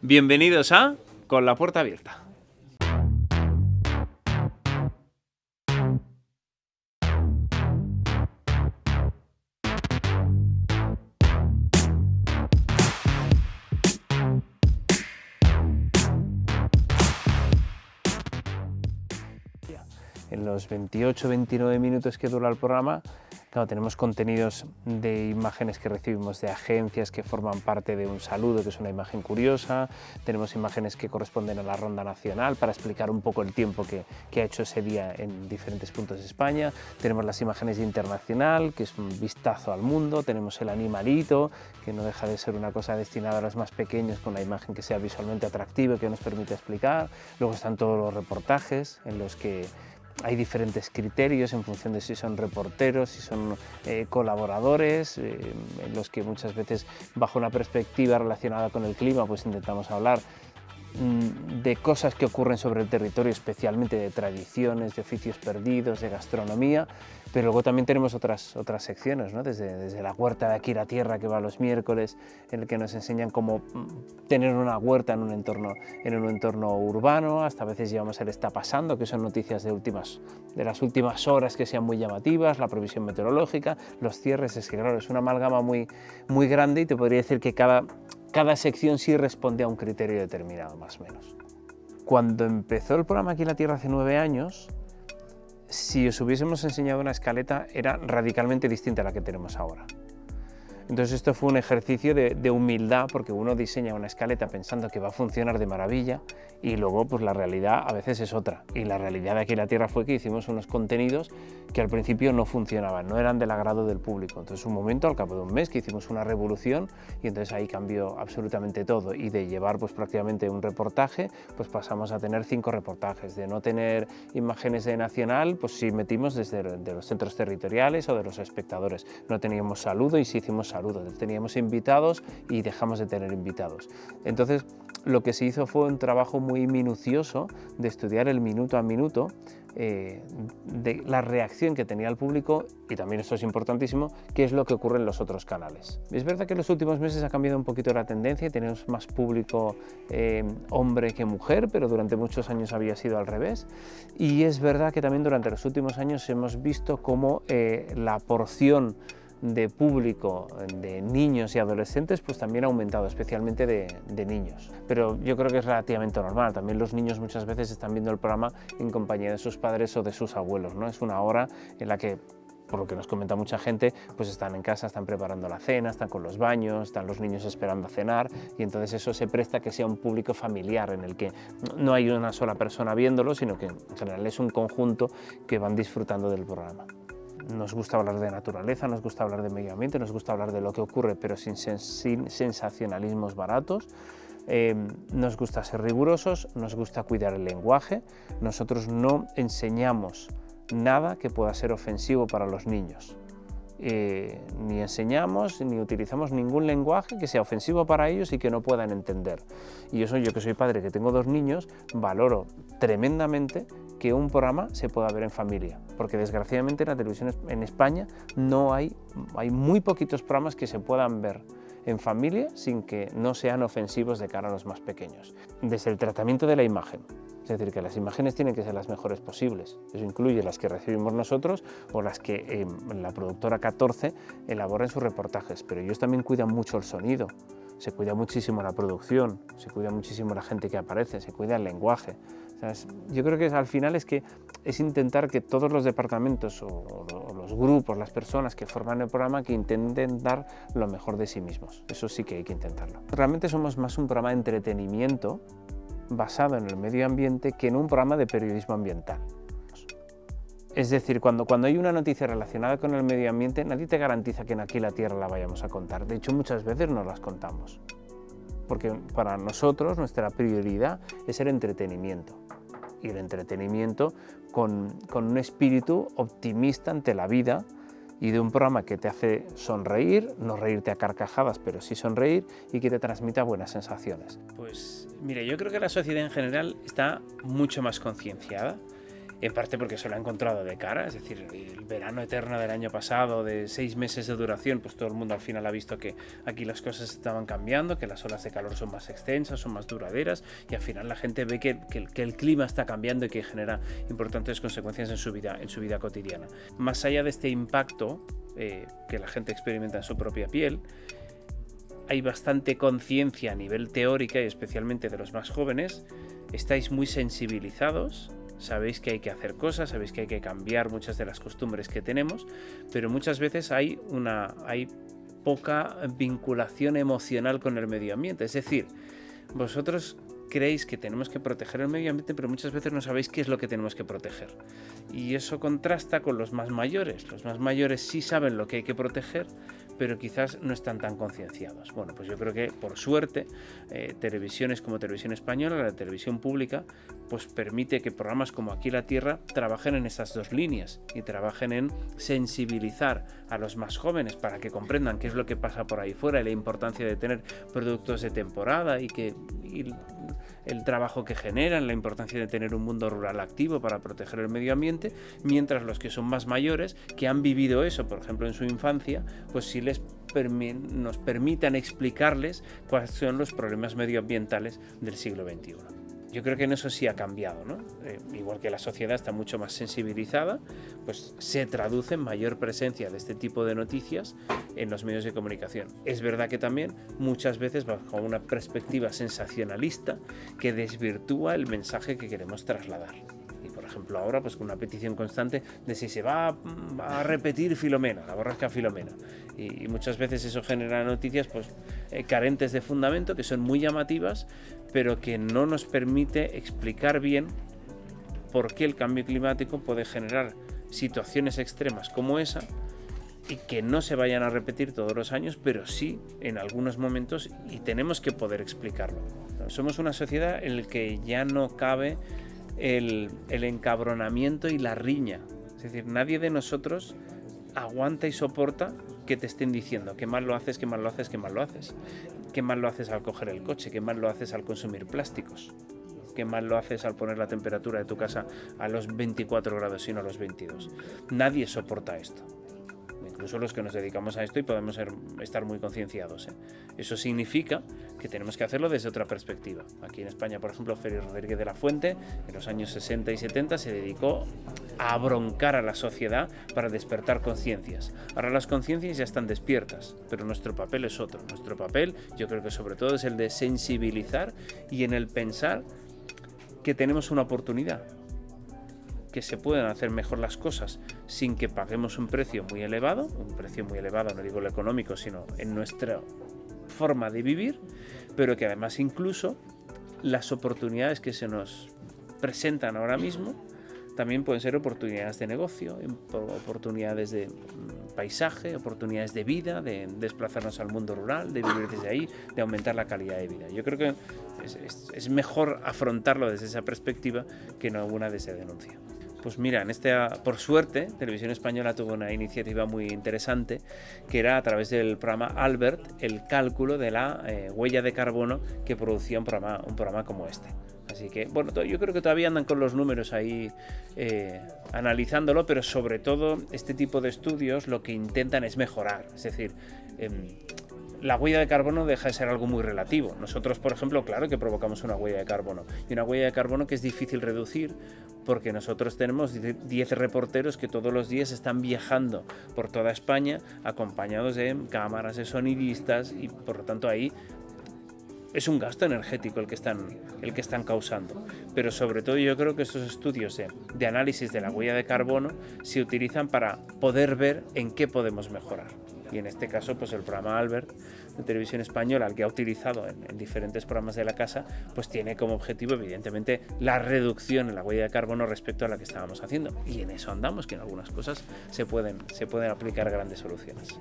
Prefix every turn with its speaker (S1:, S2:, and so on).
S1: Bienvenidos a Con la Puerta Abierta. En los 28-29 minutos que dura el programa, claro, tenemos contenidos de imágenes que recibimos de agencias que forman parte de un saludo, que es una imagen curiosa, tenemos imágenes que corresponden a la ronda nacional para explicar un poco el tiempo que ha hecho ese día en diferentes puntos de España, tenemos las imágenes de internacional, que es un vistazo al mundo, tenemos el animalito, que no deja de ser una cosa destinada a los más pequeños con una imagen que sea visualmente atractiva y que nos permite explicar, luego están todos los reportajes en los que hay diferentes criterios en función de si son reporteros, si son colaboradores, en los que muchas veces bajo una perspectiva relacionada con el clima pues intentamos hablar de cosas que ocurren sobre el territorio, especialmente de tradiciones, de oficios perdidos, de gastronomía, pero luego también tenemos otras secciones, ¿no? desde la huerta de Aquí la Tierra, que va los miércoles, en el que nos enseñan cómo tener una huerta en un entorno urbano, hasta a veces llevamos el Está Pasando, que son noticias de las últimas horas que sean muy llamativas, la previsión meteorológica, los cierres, es que claro, es una amalgama muy grande y te podría decir que cada sección sí responde a un criterio determinado, más o menos. Cuando empezó el programa Aquí la Tierra hace 9 años, si os hubiésemos enseñado una escaleta, era radicalmente distinta a la que tenemos ahora. Entonces esto fue un ejercicio de humildad, porque uno diseña una escaleta pensando que va a funcionar de maravilla y luego pues la realidad a veces es otra. Y la realidad de Aquí la Tierra fue que hicimos unos contenidos que al principio no funcionaban, no eran del agrado del público. Entonces un momento, al cabo de un mes, que hicimos una revolución y entonces ahí cambió absolutamente todo. Y de llevar pues prácticamente un reportaje, pues pasamos a tener 5 reportajes. De no tener imágenes de nacional, pues sí metimos desde de los centros territoriales o de los espectadores. No teníamos saludo y sí hicimos saludo. Teníamos invitados y dejamos de tener invitados. Entonces, lo que se hizo fue un trabajo muy minucioso de estudiar el minuto a minuto, de la reacción que tenía el público y también, esto es importantísimo, qué es lo que ocurre en los otros canales. Es verdad que en los últimos meses ha cambiado un poquito la tendencia y tenemos más público hombre que mujer, pero durante muchos años había sido al revés. Y es verdad que también durante los últimos años hemos visto cómo la porción de público de niños y adolescentes pues también ha aumentado, especialmente de niños. Pero yo creo que es relativamente normal, también los niños muchas veces están viendo el programa en compañía de sus padres o de sus abuelos, ¿no? Es una hora en la que, por lo que nos comenta mucha gente, pues están en casa, están preparando la cena, están con los baños, están los niños esperando a cenar y entonces eso se presta a que sea un público familiar en el que no hay una sola persona viéndolo, sino que en general es un conjunto que van disfrutando del programa. Nos gusta hablar de naturaleza, nos gusta hablar de medio ambiente, nos gusta hablar de lo que ocurre, pero sin sensacionalismos baratos. Nos gusta ser rigurosos, nos gusta cuidar el lenguaje. Nosotros no enseñamos nada que pueda ser ofensivo para los niños. Ni enseñamos ni utilizamos ningún lenguaje que sea ofensivo para ellos y que no puedan entender. Y eso, yo que soy padre, que tengo 2 niños, valoro tremendamente que un programa se pueda ver en familia, porque desgraciadamente en la televisión en España hay muy poquitos programas que se puedan ver en familia sin que no sean ofensivos de cara a los más pequeños. Desde el tratamiento de la imagen, es decir, que las imágenes tienen que ser las mejores posibles. Eso incluye las que recibimos nosotros o las que la productora 14 elabora en sus reportajes, pero ellos también cuidan mucho el sonido, se cuida muchísimo la producción, se cuida muchísimo la gente que aparece, se cuida el lenguaje. O sea, yo creo que al final es intentar que todos los departamentos o los grupos, las personas que forman el programa, que intenten dar lo mejor de sí mismos. Eso sí que hay que intentarlo. Realmente somos más un programa de entretenimiento basado en el medio ambiente que en un programa de periodismo ambiental. Es decir, cuando hay una noticia relacionada con el medio ambiente, nadie te garantiza que en Aquí la Tierra la vayamos a contar. De hecho, muchas veces no las contamos, porque para nosotros nuestra prioridad es el entretenimiento. Y el entretenimiento con un espíritu optimista ante la vida y de un programa que te hace sonreír, no reírte a carcajadas, pero sí sonreír y que te transmita buenas sensaciones. Pues mire, yo creo que la sociedad en general está mucho más concienciada en parte porque se lo ha encontrado de cara, es decir, el verano eterno del año pasado, de 6 meses de duración, pues todo el mundo al final ha visto que aquí las cosas estaban cambiando, que las olas de calor son más extensas, son más duraderas, y al final la gente ve que el clima está cambiando y que genera importantes consecuencias en su vida cotidiana. Más allá de este impacto que la gente experimenta en su propia piel, hay bastante conciencia a nivel teórica y especialmente de los más jóvenes. Estáis muy sensibilizados, sabéis que hay que hacer cosas, sabéis que hay que cambiar muchas de las costumbres que tenemos, pero muchas veces hay poca vinculación emocional con el medio ambiente. Es decir, vosotros creéis que tenemos que proteger el medio ambiente, pero muchas veces no sabéis qué es lo que tenemos que proteger. Y eso contrasta con los más mayores. Los más mayores sí saben lo que hay que proteger, pero quizás no están tan concienciados. Bueno, pues yo creo que, por suerte, televisiones como Televisión Española, la televisión pública, pues permite que programas como Aquí la Tierra trabajen en estas dos líneas y trabajen en sensibilizar a los más jóvenes para que comprendan qué es lo que pasa por ahí fuera y la importancia de tener productos de temporada y el trabajo que generan, la importancia de tener un mundo rural activo para proteger el medio ambiente, mientras los que son más mayores, que han vivido eso, por ejemplo, en su infancia, pues sí nos permitan explicarles cuáles son los problemas medioambientales del siglo XXI. Yo creo que en eso sí ha cambiado, ¿no? Igual que la sociedad está mucho más sensibilizada, pues se traduce en mayor presencia de este tipo de noticias en los medios de comunicación. Es verdad que también muchas veces bajo una perspectiva sensacionalista que desvirtúa el mensaje que queremos trasladar. Por ejemplo, ahora pues con una petición constante de si se va a repetir Filomena, la borrasca Filomena, y muchas veces eso genera noticias pues carentes de fundamento, que son muy llamativas, pero que no nos permite explicar bien por qué el cambio climático puede generar situaciones extremas como esa y que no se vayan a repetir todos los años, pero sí en algunos momentos, y tenemos que poder explicarlo. Somos una sociedad en la que ya no cabe el encabronamiento y la riña. Es decir, nadie de nosotros aguanta y soporta que te estén diciendo que mal lo haces, que mal lo haces, que mal lo haces. Que mal lo haces al coger el coche, que mal lo haces al consumir plásticos, que mal lo haces al poner la temperatura de tu casa a los 24 grados y no a los 22. Nadie soporta esto. Incluso los que nos dedicamos a esto y podemos estar muy concienciados. Eso significa que tenemos que hacerlo desde otra perspectiva. Aquí en España, por ejemplo, Félix Rodríguez de la Fuente, en los años 60 y 70, se dedicó a broncar a la sociedad para despertar conciencias. Ahora las conciencias ya están despiertas, pero nuestro papel es otro. Nuestro papel, yo creo que sobre todo es el de sensibilizar y en el pensar que tenemos una oportunidad, que se pueden hacer mejor las cosas sin que paguemos un precio muy elevado, no digo lo económico, sino en nuestra forma de vivir, pero que además incluso las oportunidades que se nos presentan ahora mismo también pueden ser oportunidades de negocio, oportunidades de paisaje, oportunidades de vida, de desplazarnos al mundo rural, de vivir desde ahí, de aumentar la calidad de vida. Yo creo que es mejor afrontarlo desde esa perspectiva que no una desde denuncia. Pues mira, por suerte, Televisión Española tuvo una iniciativa muy interesante que era a través del programa Albert el cálculo de la huella de carbono que producía un programa como este. Así que, bueno, yo creo que todavía andan con los números ahí analizándolo, pero sobre todo este tipo de estudios lo que intentan es mejorar. Es decir, la huella de carbono deja de ser algo muy relativo. Nosotros, por ejemplo, claro que provocamos una huella de carbono. Y una huella de carbono que es difícil reducir porque nosotros tenemos 10 reporteros que todos los días están viajando por toda España acompañados de cámaras, de sonidistas y por lo tanto ahí es un gasto energético el que están causando. Pero sobre todo yo creo que estos estudios de análisis de la huella de carbono se utilizan para poder ver en qué podemos mejorar. Y en este caso, pues el programa Albert de Televisión Española, el que ha utilizado en diferentes programas de la casa, pues tiene como objetivo, evidentemente, la reducción en la huella de carbono respecto a la que estábamos haciendo. Y en eso andamos, que en algunas cosas se pueden aplicar grandes soluciones.